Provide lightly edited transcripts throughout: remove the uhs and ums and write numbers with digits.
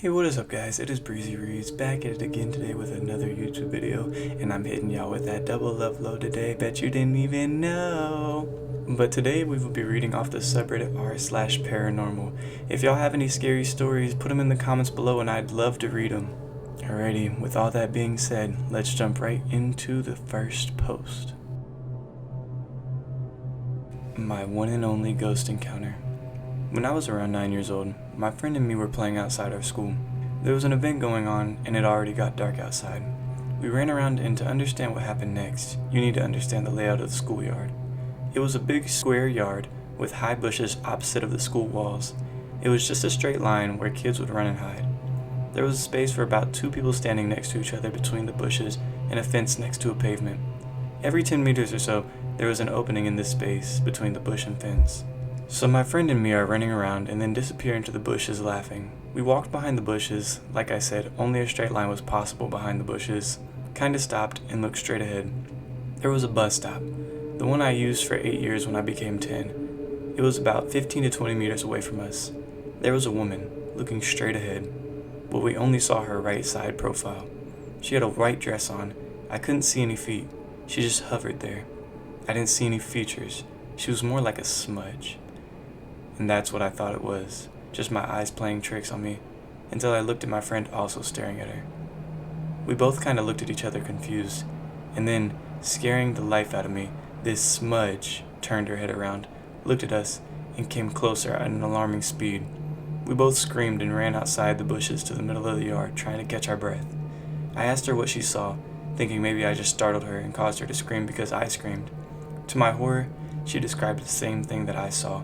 Hey, what is up guys? It is Breezy Reads back at it again today with another YouTube video, and I'm hitting y'all with that double love load today, bet you didn't even know. But today we will be reading off the subreddit r/paranormal. If y'all have any scary stories, put them in the comments below and I'd love to read them. Alrighty, with all that being said, let's jump right into the first post. My one and only ghost encounter. When I was around 9 years old, my friend and me were playing outside our school. There was an event going on and it already got dark outside. We ran around, and to understand what happened next, you need to understand the layout of the schoolyard. It was a big square yard with high bushes opposite of the school walls. It was just a straight line where kids would run and hide. There was a space for about 2 people standing next to each other between the bushes and a fence next to a pavement. Every 10 meters or so, there was an opening in this space between the bush and fence. So my friend and me are running around and then disappear into the bushes laughing. We walked behind the bushes. Like I said, only a straight line was possible behind the bushes. Kinda stopped and looked straight ahead. There was a bus stop, the one I used for 8 years when I became 10. It was about 15 to 20 meters away from us. There was a woman looking straight ahead, but we only saw her right side profile. She had a white dress on. I couldn't see any feet. She just hovered there. I didn't see any features. She was more like a smudge. And that's what I thought it was, just my eyes playing tricks on me, until I looked at my friend also staring at her. We both kind of looked at each other confused, and then, scaring the life out of me, this smudge turned her head around, looked at us, and came closer at an alarming speed. We both screamed and ran outside the bushes to the middle of the yard, trying to catch our breath. I asked her what she saw, thinking maybe I just startled her and caused her to scream because I screamed. To my horror, she described the same thing that I saw.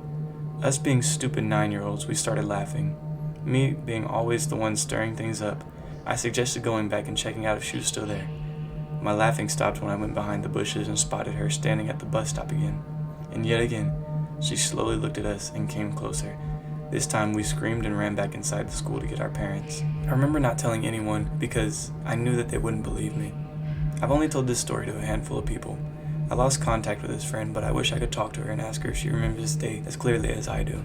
Us being stupid 9-year-olds, we started laughing. Me being always the one stirring things up, I suggested going back and checking out if she was still there. My laughing stopped when I went behind the bushes and spotted her standing at the bus stop again. And yet again, she slowly looked at us and came closer. This time we screamed and ran back inside the school to get our parents. I remember not telling anyone because I knew that they wouldn't believe me. I've only told this story to a handful of people. I lost contact with this friend, but I wish I could talk to her and ask her if she remembers this day as clearly as I do.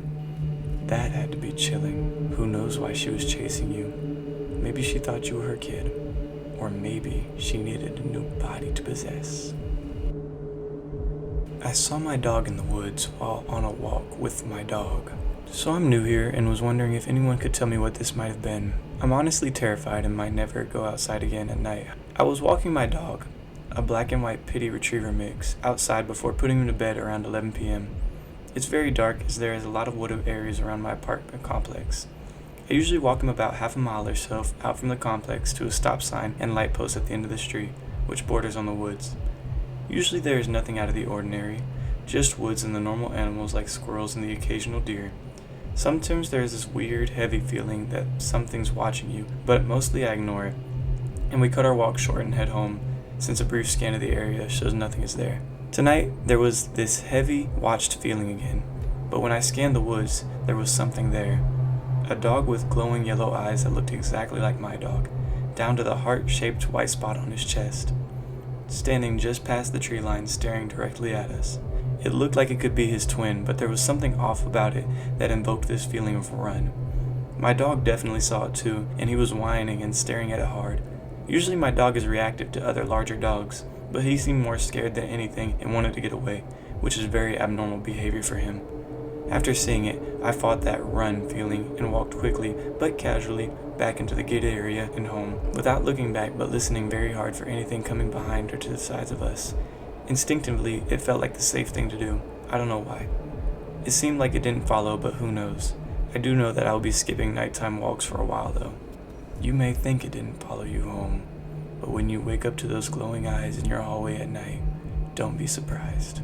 That had to be chilling. Who knows why she was chasing you? Maybe she thought you were her kid. Or maybe she needed a new body to possess. I saw my dog in the woods while on a walk with my dog. So I'm new here and was wondering if anyone could tell me what this might have been. I'm honestly terrified and might never go outside again at night. I was walking my dog, a black and white pitty retriever mix, outside before putting him to bed around 11 p.m. It's very dark as there is a lot of wooded areas around my apartment complex. I usually walk him about half a mile or so out from the complex to a stop sign and light post at the end of the street, which borders on the woods. Usually there is nothing out of the ordinary, just woods and the normal animals like squirrels and the occasional deer. Sometimes there is this weird, heavy feeling that something's watching you, but mostly I ignore it, and we cut our walk short and head home, since a brief scan of the area shows nothing is there. Tonight, there was this heavy, watched feeling again, but when I scanned the woods, there was something there. A dog with glowing yellow eyes that looked exactly like my dog, down to the heart-shaped white spot on his chest, standing just past the tree line staring directly at us. It looked like it could be his twin, but there was something off about it that invoked this feeling of run. My dog definitely saw it too, and he was whining and staring at it hard. Usually my dog is reactive to other larger dogs, but he seemed more scared than anything and wanted to get away, which is very abnormal behavior for him. After seeing it, I fought that run feeling and walked quickly but casually back into the gated area and home, without looking back but listening very hard for anything coming behind or to the sides of us. Instinctively, it felt like the safe thing to do. I don't know why. It seemed like it didn't follow, but who knows. I do know that I will be skipping nighttime walks for a while though. You may think it didn't follow you home, but when you wake up to those glowing eyes in your hallway at night, don't be surprised.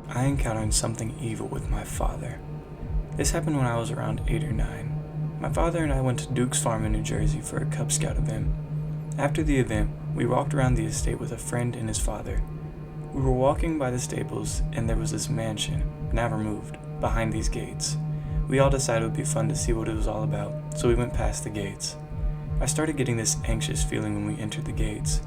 I encountered something evil with my father. This happened when I was around 8 or 9. My father and I went to Duke's Farm in New Jersey for a Cub Scout event. After the event, we walked around the estate with a friend and his father. We were walking by the stables, and there was this mansion, now removed, behind these gates. We all decided it would be fun to see what it was all about, so we went past the gates. I started getting this anxious feeling when we entered the gates,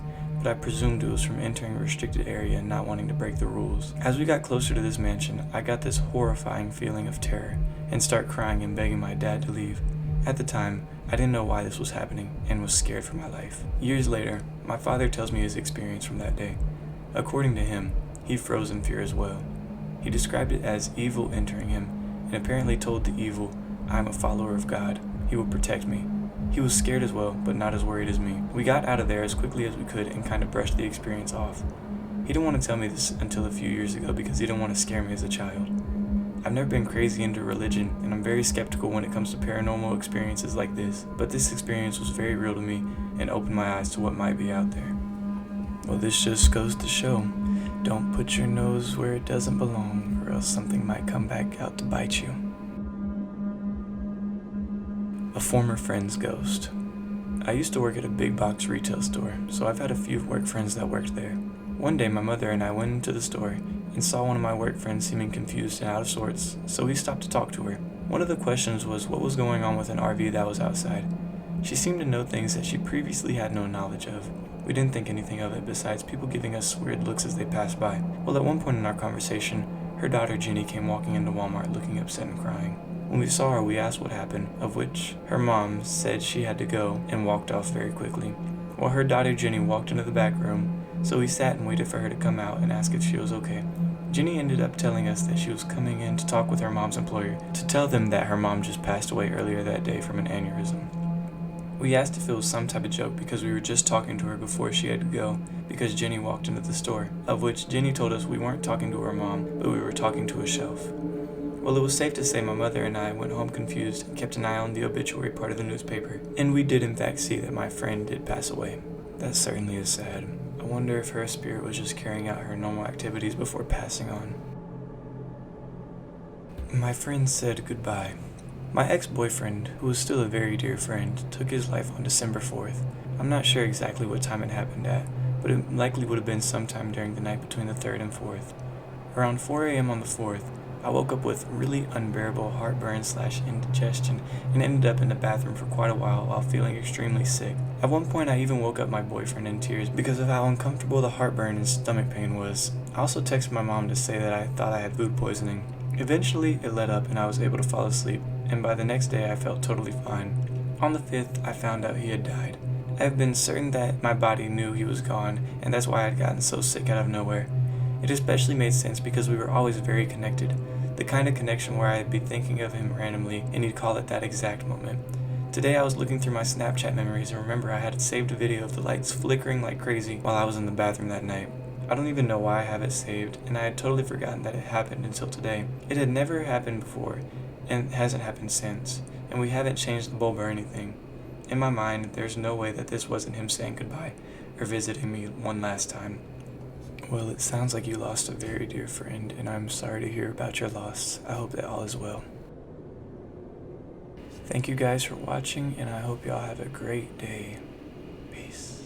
but I presumed it was from entering a restricted area and not wanting to break the rules. As we got closer to this mansion, I got this horrifying feeling of terror and start crying and begging my dad to leave. At the time, I didn't know why this was happening and was scared for my life. Years later, my father tells me his experience from that day. According to him, he froze in fear as well. He described it as evil entering him and apparently told the evil, "I am a follower of God. He will protect me." He was scared as well, but not as worried as me. We got out of there as quickly as we could and kind of brushed the experience off. He didn't want to tell me this until a few years ago because he didn't want to scare me as a child. I've never been crazy into religion, and I'm very skeptical when it comes to paranormal experiences like this, but this experience was very real to me and opened my eyes to what might be out there. Well, this just goes to show, don't put your nose where it doesn't belong, or else something might come back out to bite you. A former friend's ghost. I used to work at a big box retail store, so I've had a few work friends that worked there. One day my mother and I went into the store and saw one of my work friends seeming confused and out of sorts, so we stopped to talk to her. One of the questions was what was going on with an RV that was outside. She seemed to know things that she previously had no knowledge of. We didn't think anything of it besides people giving us weird looks as they passed by. Well, at one point in our conversation, her daughter Jenny came walking into Walmart looking upset and crying. When we saw her, we asked what happened, of which her mom said she had to go and walked off very quickly, while her daughter Jenny walked into the back room, so we sat and waited for her to come out and ask if she was okay. Jenny ended up telling us that she was coming in to talk with her mom's employer to tell them that her mom just passed away earlier that day from an aneurysm. We asked if it was some type of joke because we were just talking to her before she had to go because Jenny walked into the store, of which Jenny told us we weren't talking to her mom, but we were talking to a shelf. Well, it was safe to say my mother and I went home confused and kept an eye on the obituary part of the newspaper, and we did in fact see that my friend did pass away. That certainly is sad. I wonder if her spirit was just carrying out her normal activities before passing on. My friend said goodbye. My ex-boyfriend, who was still a very dear friend, took his life on December 4th. I'm not sure exactly what time it happened at, but it likely would have been sometime during the night between the 3rd and 4th. Around 4 a.m. on the 4th, I woke up with really unbearable heartburn/indigestion and ended up in the bathroom for quite a while feeling extremely sick. At one point I even woke up my boyfriend in tears because of how uncomfortable the heartburn and stomach pain was. I also texted my mom to say that I thought I had food poisoning. Eventually it let up and I was able to fall asleep, and by the next day I felt totally fine. On the 5th I found out he had died. I have been certain that my body knew he was gone, and that's why I had gotten so sick out of nowhere. It especially made sense because we were always very connected. The kind of connection where I'd be thinking of him randomly and he'd call it that exact moment. Today I was looking through my Snapchat memories and remember I had saved a video of the lights flickering like crazy while I was in the bathroom that night. I don't even know why I have it saved, and I had totally forgotten that it happened until today. It had never happened before, and it hasn't happened since, and we haven't changed the bulb or anything. In my mind, there's no way that this wasn't him saying goodbye or visiting me one last time. Well, it sounds like you lost a very dear friend, and I'm sorry to hear about your loss. I hope that all is well. Thank you guys for watching, and I hope y'all have a great day. Peace.